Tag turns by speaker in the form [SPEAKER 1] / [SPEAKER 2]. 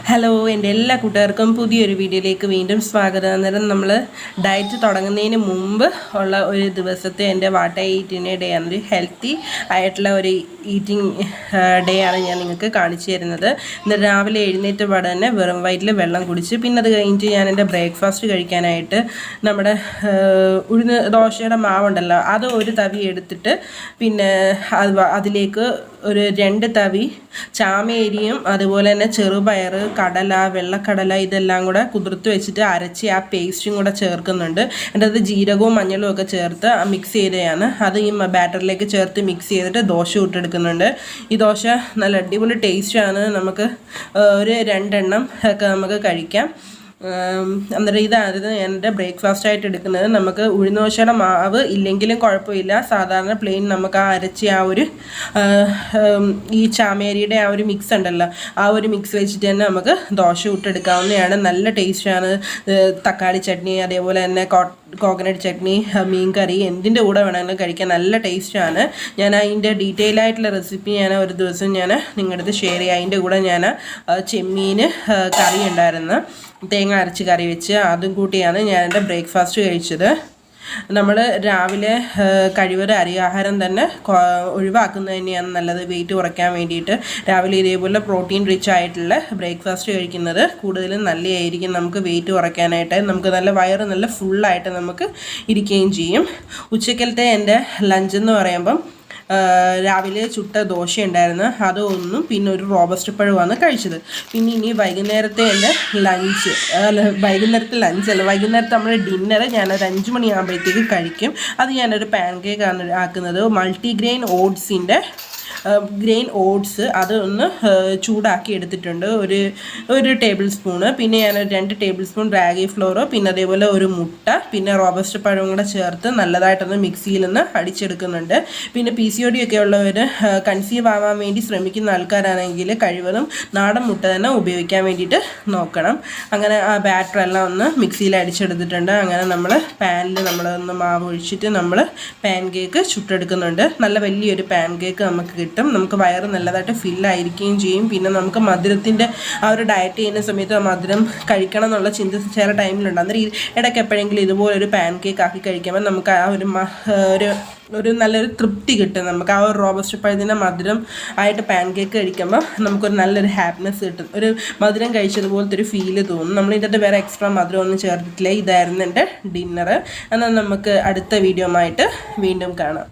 [SPEAKER 1] Hello, എൻ്റെ എല്ലാ കൂട്ടുകാർക്കും പുതിയൊരു വീഡിയോയിലേക്ക് വീണ്ടും സ്വാഗതം. അന്നേരം നമ്മൾ ഡയറ്റ് തുടങ്ങുന്നതിന് മുമ്പ് ഉള്ള ഒരു ദിവസത്തെ എൻ്റെ വാട്ട് ഐ ഈറ്റിൻ്റെ ഡേ ആണ്. ഒരു ഹെൽത്തി ആയിട്ടുള്ള ഒരു ഈറ്റിംഗ് ഡേ ആണ് ഞാൻ നിങ്ങൾക്ക് കാണിച്ചു തരുന്നത്. ഇന്ന് രാവിലെ എഴുന്നേറ്റ് പാടെ തന്നെ വെറും വയറ്റിൽ വെള്ളം കുടിച്ച്, പിന്നെ അത് കഴിഞ്ഞിട്ട് ഞാൻ എൻ്റെ ബ്രേക്ക്ഫാസ്റ്റ് കഴിക്കാനായിട്ട് നമ്മുടെ ഉഴുന്ന് ദോശയുടെ മാവുണ്ടല്ലോ, അത് ഒരു തവി എടുത്തിട്ട് പിന്നെ അതിലേക്ക് ഒരു 2 തവി ചാമേരിയും അതുപോലെ തന്നെ ചെറുപയർ, കടല, വെള്ളക്കടല ഇതെല്ലാം കൂടെ കുതിർത്ത് വെച്ചിട്ട് അരച്ച് ആ പേസ്റ്റും കൂടെ ചേർക്കുന്നുണ്ട്. എന്നിട്ട് അത് ജീരകവും മഞ്ഞളും ഒക്കെ ചേർത്ത് മിക്സ് ചെയ്തതാണ്. അത് ഈ ബാറ്ററിലേക്ക് ചേർത്ത് മിക്സ് ചെയ്തിട്ട് ദോശ ഇട്ടെടുക്കുന്നുണ്ട്. ഈ ദോശ നല്ല അടിപൊളി ടേസ്റ്റാണ്. നമുക്ക് ഒരു 2 എണ്ണം ഒക്കെ നമുക്ക് കഴിക്കാം. അന്നേരം ഇതായിരുന്നു എൻ്റെ ബ്രേക്ക്ഫാസ്റ്റ് എടുക്കുന്നത്. നമുക്ക് ഉഴുന്നുദോശയുടെ മാവ് ഇല്ലെങ്കിലും കുഴപ്പമില്ല, സാധാരണ പ്ലെയിൻ നമുക്ക് ആ അരച്ച് ആ ഒരു ഈ ചാമേരിയുടെ ആ ഒരു മിക്സ് ഉണ്ടല്ലോ, ആ ഒരു മിക്സ് വെച്ചിട്ട് തന്നെ നമുക്ക് ദോശ ഇട്ടെടുക്കാവുന്നതാണ്. നല്ല ടേസ്റ്റാണ്. തക്കാളി ചട്നി, അതേപോലെ തന്നെ കോക്കനട്ട് ചട്നി, മീൻ കറി, എന്തിൻ്റെ കൂടെ വേണമെങ്കിലും കഴിക്കാൻ നല്ല ടേസ്റ്റാണ്. ഞാൻ അതിൻ്റെ ഡീറ്റെയിൽ ആയിട്ടുള്ള റെസിപ്പി ഞാൻ ഒരു ദിവസം ഞാൻ നിങ്ങളുടെ അടുത്ത് ഷെയർ ചെയ്യാം. അതിൻ്റെ കൂടെ ഞാൻ ചെമ്മീൻ കറി ഉണ്ടായിരുന്നു, തേങ്ങ അരച്ച് കറി വെച്ച്, അതും കൂട്ടിയാണ് ഞാൻ എൻ്റെ ബ്രേക്ക്ഫാസ്റ്റ് കഴിച്ചത്. നമ്മൾ രാവിലെ കഴിവതും അരി ആഹാരം തന്നെ ഒഴിവാക്കുന്നത് തന്നെയാണ് നല്ലത്. വെയിറ്റ് കുറയ്ക്കാൻ വേണ്ടിയിട്ട് രാവിലെ ഇതേപോലെ പ്രോട്ടീൻ റിച്ച് ആയിട്ടുള്ള ബ്രേക്ക്ഫാസ്റ്റ് കഴിക്കുന്നത് കൂടുതലും നല്ലതായിരിക്കും. നമുക്ക് വെയിറ്റ് കുറയ്ക്കാനായിട്ട് നമുക്ക് നല്ല വയറ് നല്ല ഫുള്ളായിട്ട് നമുക്ക് ഇരിക്കുകയും ചെയ്യും. ഉച്ചക്കലത്തെ എൻ്റെ ലഞ്ചെന്ന് പറയുമ്പം രാവിലെ ചുട്ട ദോശ ഉണ്ടായിരുന്നു, അതൊന്നും പിന്നെ ഒരു റോബസ്റ്റ് പഴമാണ് കഴിച്ചത്. പിന്നെ ഇനി വൈകുന്നേരത്തെ എൻ്റെ വൈകുന്നേരത്തെ നമ്മുടെ ഡിന്നർ ഞാനൊരു 5 മണിയാകുമ്പോഴത്തേക്ക് കഴിക്കും. അത് ഞാനൊരു പാൻ കേക്കാണ് ആക്കുന്നത്. മൾട്ടിഗ്രെയിൻ ഓട്സ് അതൊന്ന് ചൂടാക്കി എടുത്തിട്ടുണ്ട്, ഒരു ടേബിൾ സ്പൂണ്. പിന്നെ ഞാൻ 2 ടേബിൾ സ്പൂൺ റാഗി ഫ്ലോർ, പിന്നെ അതേപോലെ ഒരു മുട്ട, പിന്നെ റോബസ്റ്റ് പഴവും കൂടെ ചേർത്ത് നല്ലതായിട്ടൊന്ന് മിക്സിയിൽ നിന്ന് അടിച്ചെടുക്കുന്നുണ്ട്. പിന്നെ PCOD ഒക്കെ ഉള്ളവർ, കൺസീവ് ആവാൻ വേണ്ടി ശ്രമിക്കുന്ന ആൾക്കാരാണെങ്കിൽ കഴിവതും നാടൻ മുട്ട തന്നെ ഉപയോഗിക്കാൻ വേണ്ടിയിട്ട് നോക്കണം. അങ്ങനെ ആ ബാറ്ററെല്ലാം ഒന്ന് മിക്സിയിൽ അടിച്ചെടുത്തിട്ടുണ്ട്. അങ്ങനെ നമ്മൾ പാനിൽ നമ്മളൊന്ന് മാവ് ഒഴിച്ചിട്ട് നമ്മൾ പാൻ കേക്ക് ചുട്ടെടുക്കുന്നുണ്ട്. നല്ല വലിയൊരു പാൻ കേക്ക് നമുക്ക് കിട്ടും. നമുക്ക് വയറ് നല്ലതായിട്ട് ഫില്ലായിരിക്കുകയും ചെയ്യും. പിന്നെ നമുക്ക് മധുരത്തിൻ്റെ ആ ഒരു ഡയറ്റ് ചെയ്യുന്ന സമയത്ത് മധുരം കഴിക്കണം എന്നുള്ള ചിന്ത ചില ടൈമിലുണ്ട്. അന്നേരം ഇടയ്ക്ക് എപ്പോഴെങ്കിലും ഇതുപോലൊരു പാൻ കേക്ക് ആക്കി കഴിക്കുമ്പോൾ നമുക്ക് ആ ഒരു നല്ലൊരു തൃപ്തി കിട്ടും. നമുക്ക് ആ ഒരു റോബസ്റ്റ് പഴത്തിൻ്റെ മധുരം ആയിട്ട് പാൻ കേക്ക് കഴിക്കുമ്പോൾ നമുക്കൊരു നല്ലൊരു ഹാപ്പിനെസ് കിട്ടും. ഒരു മധുരം കഴിച്ചതുപോലത്തെ ഒരു ഫീല് തോന്നും. നമ്മൾ ഇതിൻ്റെ വേറെ എക്സ്ട്രാ മധുരം ഒന്നും ചേർത്തിട്ടില്ല. ഇതായിരുന്നു എൻ്റെ ഡിന്നർ. എന്നാൽ നമുക്ക് അടുത്ത വീഡിയോ ആയിട്ട് വീണ്ടും കാണാം.